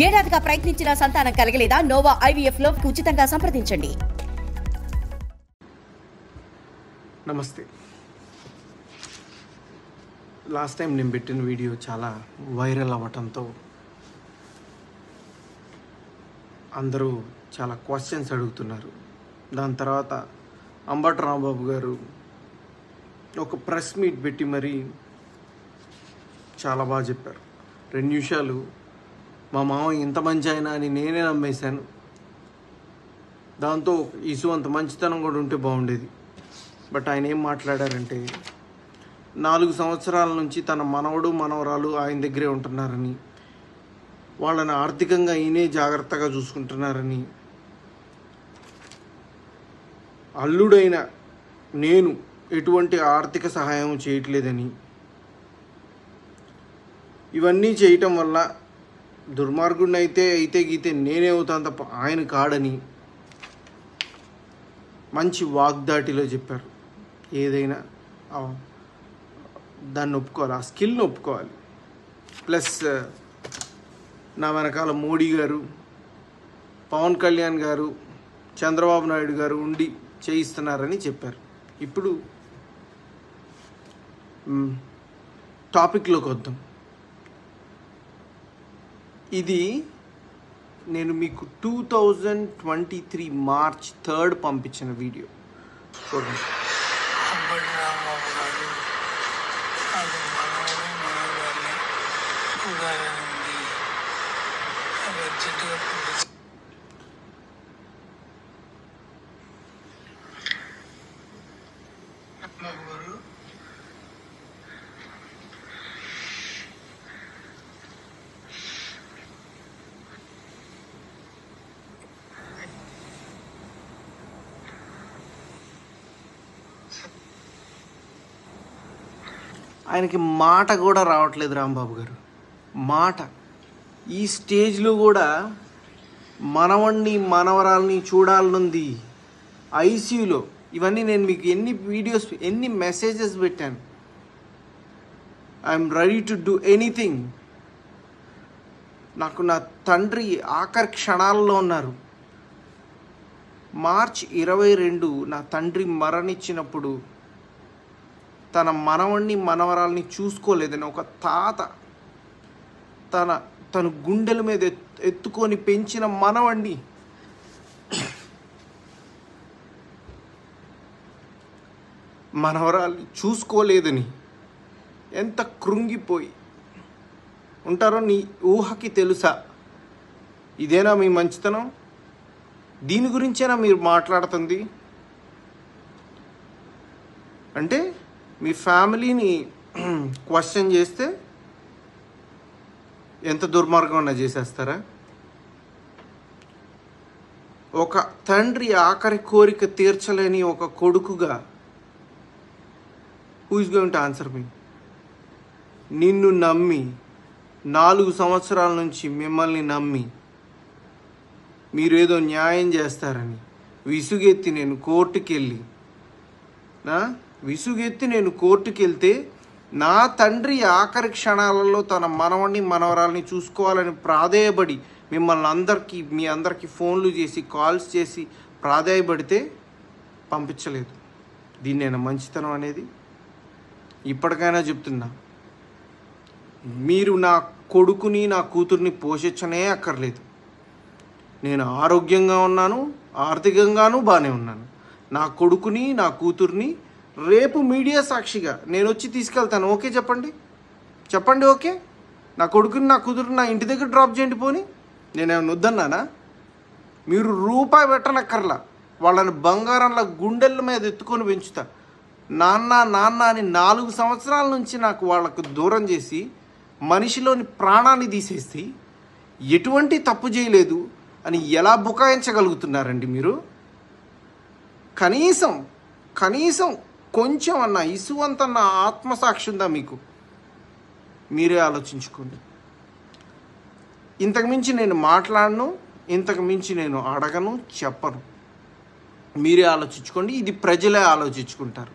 ఏడాదిగా ప్రయత్నించిన సంతానం కలగలేదా? Noah IVF లో ఉచితంగా సంప్రదించండి. నమస్తే. లాస్ట్ టైం నేను పెట్టిన వీడియో చాలా వైరల్ అవ్వటంతో అందరూ చాలా క్వశ్చన్స్ అడుగుతున్నారు. దాని తర్వాత అంబటి రాంబాబు గారు ఒక ప్రెస్ మీట్ పెట్టి మరీ చాలా బాగా చెప్పారు. 2 నిమిషాలు మా మామ ఇంత మంచి అయినా అని నేనే నమ్మేశాను. దాంతో ఇసు అంత మంచితనం కూడా ఉంటే బాగుండేది. బట్ ఆయన ఏం మాట్లాడారంటే 4 సంవత్సరాల నుంచి తన మనవడు మనవరాలు ఆయన దగ్గరే ఉంటున్నారని, వాళ్ళని ఆర్థికంగా ఈయనే జాగ్రత్తగా చూసుకుంటున్నారని, అల్లుడైన నేను ఎటువంటి ఆర్థిక సహాయం చేయట్లేదని, ఇవన్నీ చేయటం వల్ల దుర్మార్గుడిని అయితే గీతే నేనే అవుతాను తప్ప ఆయన కాడని మంచి వాగ్దాటిలో చెప్పారు. ఏదైనా దాన్ని ఒప్పుకోవాలి, ఆ స్కిల్ని ఒప్పుకోవాలి. ప్లస్ నా వెనకాల మోడీ గారు, పవన్ కళ్యాణ్ గారు, చంద్రబాబు నాయుడు గారు ఉండి చేయిస్తున్నారని చెప్పారు. ఇప్పుడు టాపిక్లోకి వద్దాం. ఇది నేను మీకు 2023 మార్చ్ 3 పంపించిన వీడియో చూడండి. ఆయనకి మాట కూడా రావట్లేదు రాంబాబు గారు. మాట ఈ స్టేజ్లో కూడా మనవణ్ణి మనవరాల్ని చూడాలనుంది ఐసీయూలో. ఇవన్నీ నేను మీకు ఎన్ని వీడియోస్ ఎన్ని మెసేజెస్ పెట్టాను. I'm ready to do anything. నాకు నా తండ్రి ఆఖరి క్షణాల్లో ఉన్నారు. మార్చ్ 22 నా తండ్రి మరణించినప్పుడు తన మనవణ్ణి మనవరాల్ని చూసుకోలేదని ఒక తాత తన గుండెల మీద ఎత్తుకొని పెంచిన మనవణ్ణి మనవరాల్ని చూసుకోలేదని ఎంత కృంగిపోయి ఉంటారో నీ ఊహకి తెలుసా? ఇదేనా మీ మంచితనం? దీని గురించేనా మీరు మాట్లాడుతుంది? అంటే మీ ఫ్యామిలీని క్వశ్చన్ చేస్తే ఎంత దుర్మార్గం చేసేస్తారా? ఒక తండ్రి ఆఖరి కోరిక తీర్చలేని ఒక కొడుకుగా who is going to answer me? నిన్ను నమ్మి 4 సంవత్సరాల నుంచి మిమ్మల్ని నమ్మి మీరేదో న్యాయం చేస్తారని విసుగెత్తి నేను కోర్టుకి వెళ్తే నా తండ్రి ఆఖరి క్షణాలలో తన మనవణ్ణి మనవరాల్ని చూసుకోవాలని ప్రాధేయపడి మీ అందరికీ ఫోన్లు చేసి కాల్స్ చేసి ప్రాధేయపడితే పంపించలేదు. దీన్నేనా మంచితనం అనేది? ఇప్పటికైనా చెప్తున్నా, మీరు నా కొడుకుని నా కూతుర్ని పోషించనే అక్కర్లేదు. నేను ఆరోగ్యంగా ఉన్నాను, ఆర్థికంగానూ బాగానే ఉన్నాను. నా కొడుకుని నా కూతుర్ని రేపు మీడియా సాక్షిగా నేను వచ్చి తీసుకెళ్తాను. ఓకే చెప్పండి. ఓకే, నా కొడుకుని నా కూతురుని నా ఇంటి దగ్గర డ్రాప్ చేయండి. పోని నేనేమన్నా వద్దన్నానా? మీరు రూపాయి పెట్టనక్కర్లా. వాళ్ళని బంగారంలా గుండెల మీద ఎత్తుకొని పెంచుతా. నాన్న అని 4 సంవత్సరాల నుంచి నాకు వాళ్ళకు దూరం చేసి మనిషిలోని ప్రాణాన్ని తీసేసి ఎటువంటి తప్పు చేయలేదు అని ఎలా బుకాయించగలుగుతున్నారండి మీరు? కనీసం కొంచెం అన్న ఇసువంతన్న ఆత్మసాక్షి ఉందా మీకు? మీరే ఆలోచించుకోండి. ఇంతకుమించి నేను మాట్లాడను, ఇంతకుమించి నేను అడగను, చెప్పను. మీరే ఆలోచించుకోండి. ఇది ప్రజలే ఆలోచించుకుంటారు.